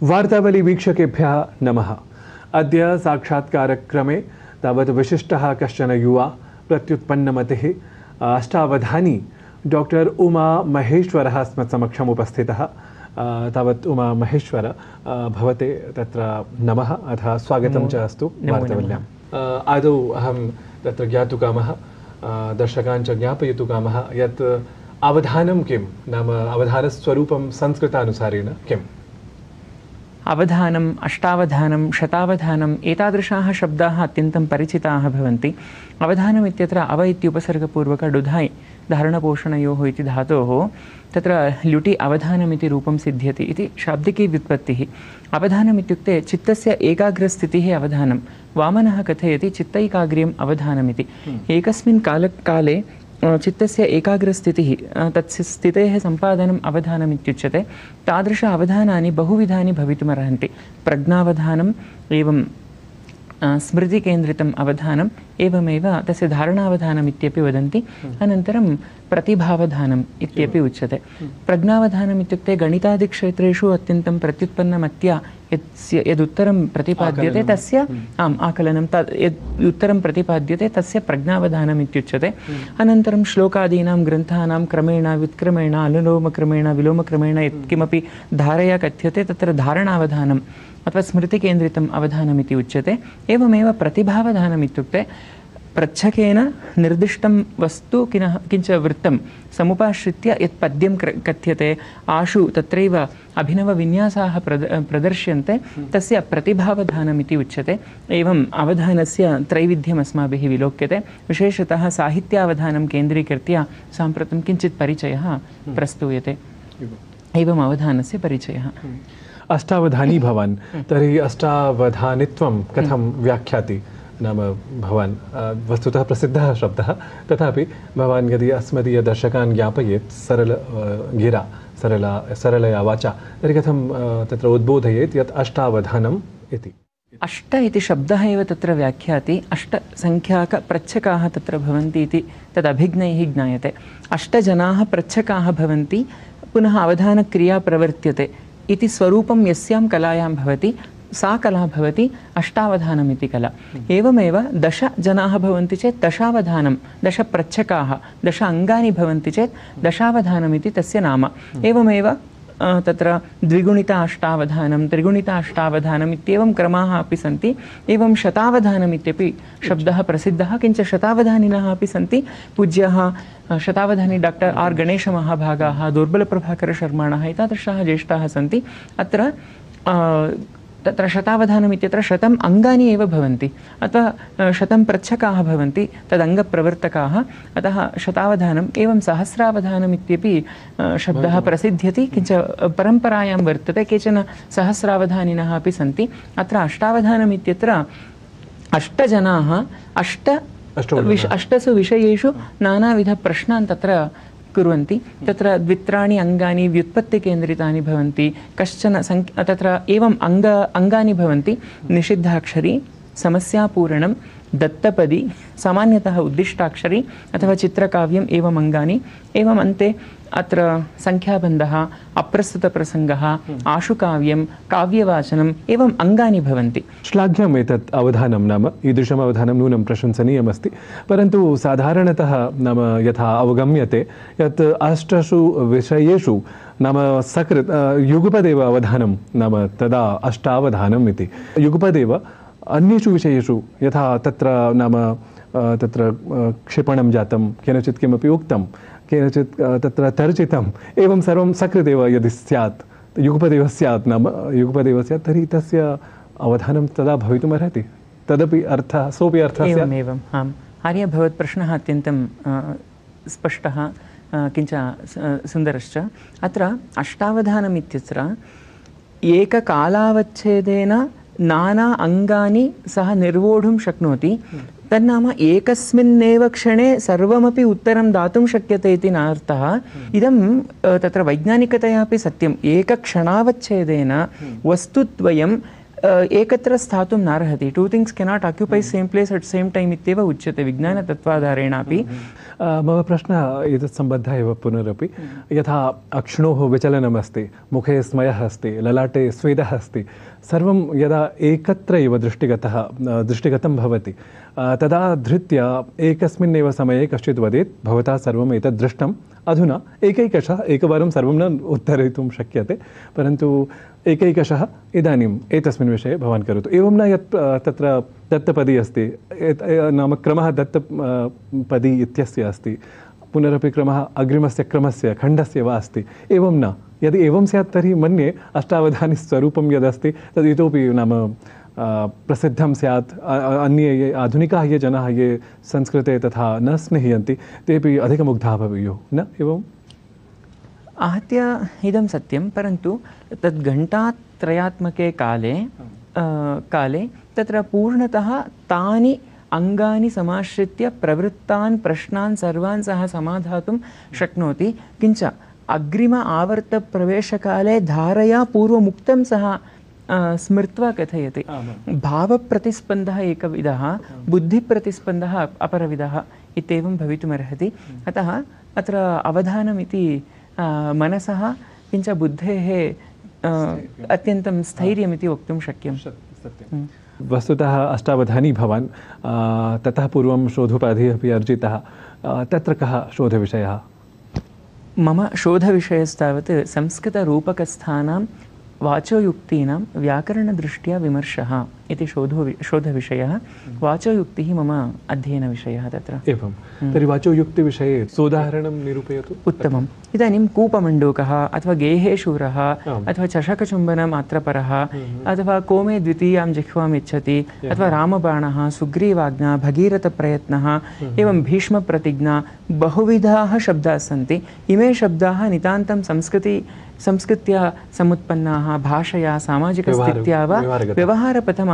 वार्तावली वीक्षकेभ्यः नमः। अद्य साक्षात्कारक्रमे तावत् विशिष्टः कश्चन युवा प्रत्युत्पन्नमतिः अष्टावधानी डॉक्टर उमा महेश्वरः अस्मत्समक्षम् उपस्थितः। तावत् उमा महेश्वर भवते तत्र नमः अथ स्वागतं च अस्तु वार्तावल्याम्। आदौ अहं तत्र ज्ञातुकामः दर्शकान् च ज्ञापयितुकामः यत् अवधानं किं नाम अवधानस्वरूपं संस्कृतानुसारेण किम्? अवधानम्, अष्टावधानं, शतावधानम् एतादृशाः शब्दाः अत्यन्तं परिचिताः भवन्ति। अवधानम् इत्यत्र अव इत्युपसर्गपूर्वक डुधाय् धारणपोषणयोः इति धातोः तत्र ल्युटि अवधानमिति रूपं सिद्ध्यति इति शाब्दिकी व्युत्पत्तिः। अवधानम् इत्युक्ते चित्तस्य एकाग्रस्थितिः अवधानं। वामनः कथयति चित्तैकाग्र्यम् अवधानमिति। एकस्मिन् काले चित्तस्य एकाग्रस्थितिः तत् स्थितेः सम्पादनम् अवधानमित्युच्यते। तादृश अवधानानि बहुविधानि भवितुमर्हन्ति। प्रज्ञावधानम् एवं स्मृतिकेन्द्रितम् अवधानम् एवमेव तस्य धारणावधानम् इत्यपि वदन्ति। अनन्तरं प्रतिभावधानम् इत्यपि उच्यते। प्रज्ञावधानम् इत्युक्ते गणितादिक्षेत्रेषु अत्यन्तं प्रत्युत्पन्नमत्या यदुत्तरं प्रतिपाद्यते तस्य आकलनं यदुत्तरं प्रतिपाद्यते तस्य प्रज्ञावधानम् इत्युच्यते। अनन्तरं श्लोकादीनां ग्रन्थानां क्रमेण व्युत्क्रमेण अनुलोमक्रमेण विलोमक्रमेण यत्किमपि धारया कथ्यते तत्र धारणावधानम् अथवा स्मृतिकेन्द्रितम् अवधानमिति उच्यते। एवमेव प्रतिभावधानम् इत्युक्ते प्रच्छकेन निर्दिष्टं वस्तु किञ्च वृत्तं समुपाश्रित्य यत् पद्यं कथ्यते आशु तत्रैव अभिनवविन्यासाः प्रदर्श्यन्ते तस्य प्रतिभावधानमिति उच्यते। एवम् अवधानस्य त्रैविध्यम् अस्माभिः विलोक्यते। विशेषतः साहित्यावधानं केन्द्रीकृत्य साम्प्रतं किञ्चित् परिचयः प्रस्तूयते। एवम् अवधानस्य परिचयः। अष्टावधानी भवान्, तर्हि अष्टावधानित्वं कथं व्याख्याति? नाम भवान् वस्तुतः प्रसिद्धः शब्दः, तथापि भवान् यदि अस्मदीय दर्शकान् ज्ञापयेत् गिरा सरलया वाचा, तर्हि कथं तत्र उद्बोधयेत् यत् अष्टावधानम् इति? अष्ट इति शब्दः एव तत्र व्याख्याति। अष्टसङ्ख्याकप्रच्छकाः तत्र भवन्ति इति तदभिज्ञैः ज्ञायते। अष्टजनाः प्रच्छकाः भवन्ति, पुनः अवधानक्रिया प्रवर्त्यते इति स्वरूपं यस्यां कलायां भवति सा कला भवति अष्टावधानमिति कला। एवमेव 10 जनाः भवन्ति चेत् दशावधानं, 10 प्रच्छकाः, 10 अङ्गानि भवन्ति चेत् दशावधानमिति तस्य नाम। एवमेव तत्र द्विगुणिता अष्टावधानं, त्रिगुणिता अष्टावधानम् इत्येवं क्रमाः अपि सन्ति। एवं शतावधानम् इत्यपि शब्दः प्रसिद्धः। किञ्च शतावधानिनः अपि सन्ति। पूज्यः शतावधानी डॉक्टर आर् गणेशमहाभागाः, दुर्बलप्रभाकरशर्माणः एतादृशाः ज्येष्ठाः सन्ति। अत्र तत्र शतावधानम् इत्यत्र 100 अङ्गानि एव भवन्ति अथवा 100 प्रच्छकाः भवन्ति तदङ्गप्रवर्तकाः। अतः शतावधानम्। एवं सहस्रावधानम् इत्यपि शब्दः प्रसिद्ध्यति। किञ्च परम्परायां वर्तते। केचन सहस्रावधानिनः अपि सन्ति। अत्र अष्टावधानम् इत्यत्र 8 जनाः अष्टसु विषयेषु नानाविधप्रश्नान् तत्र कुर्वन्ति। तत्र द्वित्राणि अङ्गानि व्युत्पत्तिकेन्द्रितानि भवन्ति। कश्चन तत्र एवम् अङ्गानि भवन्ति। निषिद्धाक्षरी, समस्यापूरणं, दत्तपदी, सामान्यतः उद्दिष्टाक्षरी अथवा चित्रकाव्यम् एवम् अङ्गानि। एवम् अन्ते अत्र सङ्ख्याबन्धः, अप्रस्तुतप्रसङ्गः, आशुकाव्यं, काव्यवाचनम् एवम् अङ्गानि भवन्ति। श्लाघ्यम् एतत् अवधानं। नाम ईदृशम् अवधानं नूनं प्रशंसनीयमस्ति। परन्तु साधारणतः नाम यथा अवगम्यते यत् 8 विषयेषु नाम सकृत् युगपदेव अवधानं, नाम तदा अष्टावधानम् इति। युगपदेव अन्येषु विषयेषु यथा तत्र नाम तत्र क्षिपणं जातं, केनचित् किमपि उक्तं, केनचित् तत्र तर्जितम्, एवं सर्वं सकृदेव यदि स्यात्, युगपदेव स्यात्, नाम युगपदेव स्यात्, तर्हि तस्य अवधानं तदा भवितुमर्हति। तदपि अर्थः, सोऽपि अर्थः स्यात्। एवमेवम्। आम्, आर्यभवत् प्रश्नः अत्यन्तं स्पष्टः किञ्च सुन्दरश्च। अत्र अष्टावधानम् इत्यत्र एककालावच्छेदेन नाना अङ्गानि सः निर्वोढुं शक्नोति। तन्नाम एकस्मिन्नेव क्षणे सर्वमपि उत्तरं दातुं शक्यते इति नार्थः। इदं तत्र वैज्ञानिकतया अपि सत्यम्। एकक्षणावच्छेदेन वस्तुद्वयं एकत्र स्थातुं नार्हति. Two things cannot occupy same place at same time इत्येव उच्यते विज्ञानतत्त्वाधारेणापि. मम प्रश्नः एतत् सम्बद्धः एव पुनरपि. यथा अक्ष्णोः विचलनमस्ति, मुखे स्मयः अस्ति, ललाटे स्वेदः अस्ति, सर्वं यदा एकत्र एव दृष्टिगतं भवति तदा धृत्य एकस्मिन्नेव समये कश्चित् वदेत् भवता सर्वम् एतत् दृष्टम्. अधुना एकैकशः एकवारं सर्वं न उत्तरयितुं शक्यते, परन्तु एकैकशः इदानीम् एतस्मिन् विषये भवान् करोतु. एवं न यत् तत्र दत्तपदी अस्ति, नाम क्रमः दत्तपदी इत्यस्य अस्ति, पुनरपि क्रमः अग्रिमस्य क्रमस्य खण्डस्य वा अस्ति. एवं न. यदि एवं स्यात् तर्हि मन्ये अष्टावधानिस्वरूपं यदस्ति तद् इतोपि नाम प्रसिद्धं स्यात्. अन्ये ये आधुनिकाः ये जनाः ये संस्कृते तथा न स्निह्यन्ति तेपि अधिकमुग्धाः भवेयुः, न एवम्? आहत्य इदं सत्यं, परन्तु तद् घण्टात्रयात्मके काले तत्र पूर्णतः तानि अङ्गानि समाश्रित्य प्रवृत्तान् प्रश्नान् सर्वान् सः समाधातुं शक्नोति. किञ्च अग्रिम आवर्तप्रवेशकाले धारया पूर्वमुक्तं सः स्मृत्वा कथयति. भावप्रतिस्पन्दः एकविधः, बुद्धिप्रतिस्पन्दः अपरविधः इत्येवं भवितुमर्हति. अतः अत्र अवधानमिति मनसः किञ्च बुद्धेः अत्यन्तं स्थैर्यमिति वक्तुं शक्यं. वस्तुतः अष्टावधानी भवान्, ततः पूर्वं शोधोपाधिः अपि अर्जितः. तत्र कः शोधविषयः? मम शोधविषयस्तावत् संस्कृतरूपकस्थानां वाचोयुक्तीनां व्याकरणदृष्ट्या विमर्शः इति शोधविषयः. वाचोयुक्तिः मम अध्ययनविषयः तत्र. एवं तर्हि वाचोयुक्तिविषये सोदाहरणं निरूपयतु. उत्तमम्. इदानीं कूपमण्डूकः अथवा गेहेशूरः अथवा चषकचुम्बनमात्रपरः अथवा कोमे द्वितीयां जिह्वाम् इच्छति अथवा रामबाणः, सुग्रीवाज्ञा, भगीरथप्रयत्नः, एवं भीष्मप्रतिज्ञा, बहुविधाः शब्दाः सन्ति. इमे शब्दाः नितान्तं संस्कृत्या समुत्पन्नाः, भाषया सामाजिकस्थित्या वा व्यवहारपथम्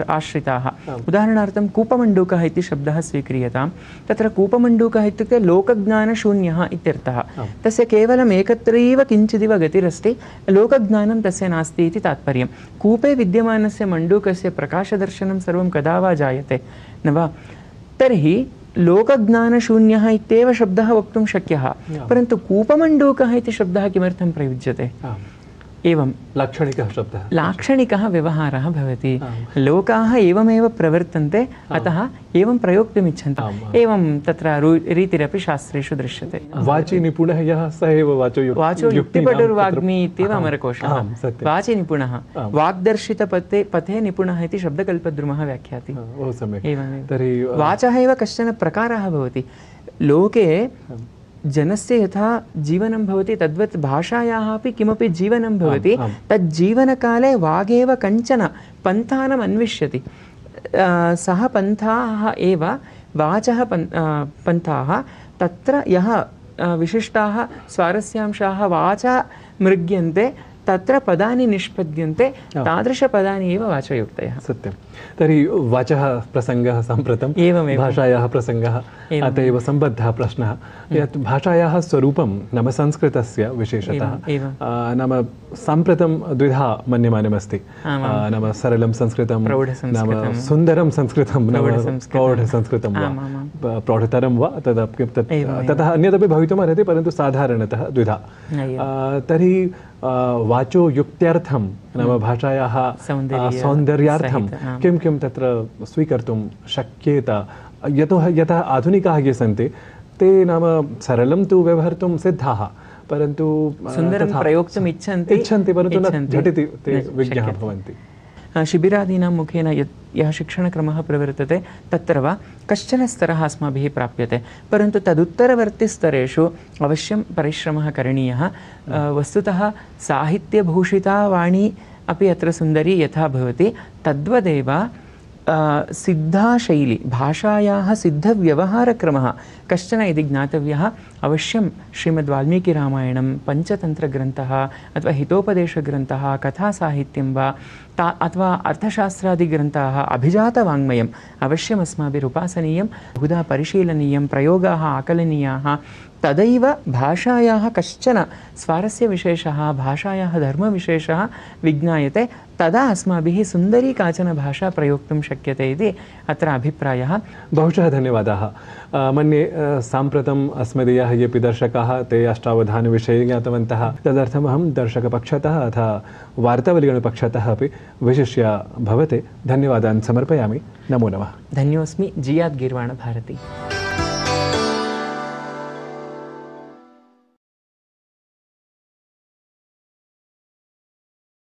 आश्रिताः. उदाहरणार्थं कूपमण्डूकः इति शब्दः स्वीक्रियताम्. तत्र कूपमण्डूकः इत्युक्ते लोकज्ञानशून्यः इत्यर्थः. तस्य केवलम् एकत्रैव किञ्चिदिव गतिरस्ति, लोकज्ञानं तस्य नास्ति इति तात्पर्यं. कूपे विद्यमानस्य मण्डूकस्य प्रकाशदर्शनं सर्वं कदा वा जायते, न वा? तर्हि लोकज्ञानशून्यः इत्येव शब्दः वक्तुं शक्यः, परन्तु कूपमण्डूकः इति शब्दः किमर्थं प्रयुज्यते? एवं लाक्षणिकः शब्दः, लाक्षणिकः व्यवहारः भवति. लोकाः एवमेव प्रवर्तन्ते, अतः एवं प्रयोक्तुमिच्छन्ति. एवं तत्र रीतिरपि शास्त्रेषु दृश्यते. वाचि निपुणः यः स एव वाचोयुक्तिपटुर्वाग्मी इत्येव अमरकोशः. वाचि निपुणः, वाग्दर्शितपथे निपुणः इति शब्दकल्पद्रुमः व्याख्याति. एवमेव वाचः एव कश्चन प्रकारः भवति. लोके जनस्य यथा जीवनं भवति तद्वत् भाषायाः अपि किमपि जीवनं भवति. तज्जीवनकाले वागेव कञ्चन पन्थानम् अन्विष्यति. सः पन्थाः एव वाचः पन्थाः. तत्र यः विशिष्टाः स्वारस्यांशाः वाचा मृग्यन्ते, तत्र पदानि निष्पद्यन्ते, तादृशपदानि एव वाचोयुक्तयः. सत्यं. तर्हि वाचः प्रसङ्गः साम्प्रतं भाषायाः प्रसङ्गः, अत एव सम्बद्धः प्रश्नः यत् भाषायाः स्वरूपं नाम संस्कृतस्य विशेषतः नाम साम्प्रतं द्विधा मन्यमानमस्ति. नाम सरलं संस्कृतं, नाम सुन्दरं संस्कृतं, नाम प्रौढसंस्कृतं वा प्रौढतरं वा ततः अन्यदपि भवितुमर्हति, परन्तु साधारणतः द्विधा. तर्हि वाचोयुक्त्यर्थं नाम भाषायाः सौन्दर्यार्थं किं किं तत्र स्वीकर्तुं शक्येत? यतः आधुनिकाः ये सन्ति ते नाम सरलं तु व्यवहर्तुं सिद्धाः, परन्तु सुन्दरं प्रयोक्तुम् इच्छन्ति, परन्तु न झटिति ते विज्ञाः भवन्ति. शिबिरादीनां मुखेन यः शिक्षणक्रमः प्रवर्तते तत्र वा कश्चन स्तरः अस्माभिः प्राप्यते, परन्तु तदुत्तरवर्तिस्तरेषु अवश्यं परिश्रमः करणीयः. वस्तुतः साहित्यभूषिता वाणी अपि अत्र सुन्दरी यथा भवति, तद्वदेव सिद्धाशैली, भाषायाः सिद्धव्यवहारक्रमः कश्चन यदि ज्ञातव्यः, अवश्यं श्रीमद्वाल्मीकिरामायणं, पञ्चतन्त्रग्रन्थः अथवा हितोपदेशग्रन्थः, कथासाहित्यं वा अथवा अर्थशास्त्रादिग्रन्थाः, अभिजातवाङ्मयम् अवश्यम् अस्माभिः उपासनीयं, बहुधा परिशीलनीयं, प्रयोगाः आकलनीयाः. तदैव भाषायाः कश्चन स्वारस्यविशेषः भाषायाः धर्मविशेषः विज्ञायते तदा अस्माभिः सुन्दरी काचन भाषा प्रयोक्तुं शक्यते इति अत्र अभिप्रायः। बहुशः धन्यवादाः। मन्ये साम्प्रतम् अस्मदीयाः येऽपि दर्शकाः ते अष्टावधानविषये ज्ञातवन्तः, तदर्थमहं दर्शकपक्षतः अथ वार्तावलिगणपक्षतः अपि विशिष्य भवते धन्यवादान् समर्पयामि। नमो नमः। धन्योऽस्मि। जियात् गीर्वाण भारती।